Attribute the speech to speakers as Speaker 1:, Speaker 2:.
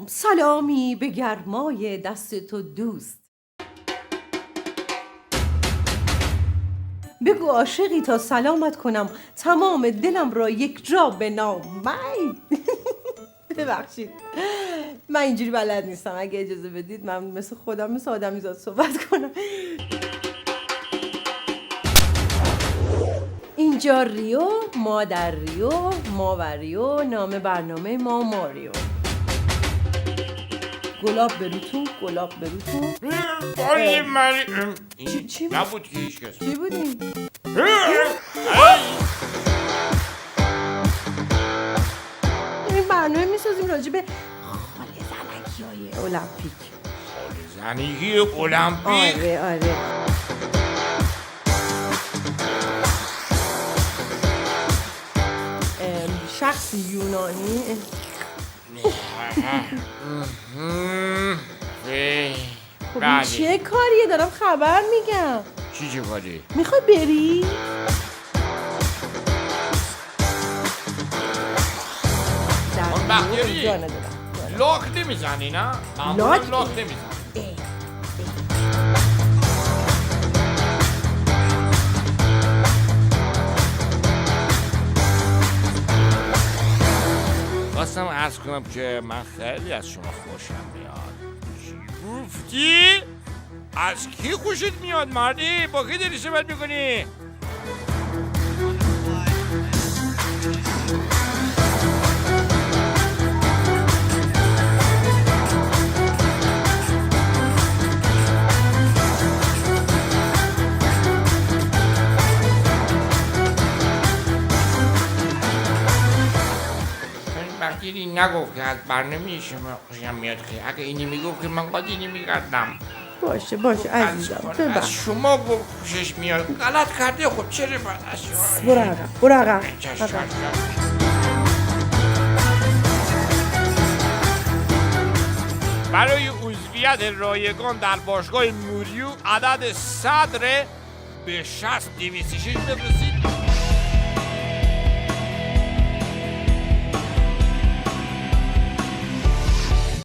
Speaker 1: سلامی به گرمای دست تو دوست. بگو عاشقی تا سلامت کنم، تمام دلم را یک جا بنام. ببخشید من اینجوری بلد نیستم، اگه اجازه بدید من مثل آدمیزاد صحبت کنم. اینجا ریو، ما در ریو، ما و ریو، نام برنامه ما ماریو. گلاب بروتون، گلاب بروتون.
Speaker 2: بای من
Speaker 1: چی
Speaker 2: نبود که هیچ کس.
Speaker 1: چی بودیم؟ این برنامه میسازیم راجع به خال زنکی های المپیک.
Speaker 2: زنگی المپیک.
Speaker 1: آره شخص یونانی. خب این چه کاریه؟ دارم خبر میگم.
Speaker 2: چه کاری؟
Speaker 1: میخوای بری؟
Speaker 2: اون بختیاری
Speaker 1: جانه
Speaker 2: لاک نمیزنی نه؟
Speaker 1: لاک
Speaker 2: نمیزنی. خواستم عرض کنم که من خیلی از شما خوشم میاد. چی گفتی؟ از کی خوشت میاد مردی؟ با کی داری صحبت میکنی؟ بختیاری نگفت که از برنامه شما خوشم میاد که اگه اینی میگفت که من قاطی نمیکردم.
Speaker 1: باشه عزیزم
Speaker 2: از شما گفت خوشش میاد. غلط کرده خود چرا باید از شما
Speaker 1: برو عقب
Speaker 2: برای عضویت رایگان در باشگاه موریو عدد صدر به 60 206 بفرستید.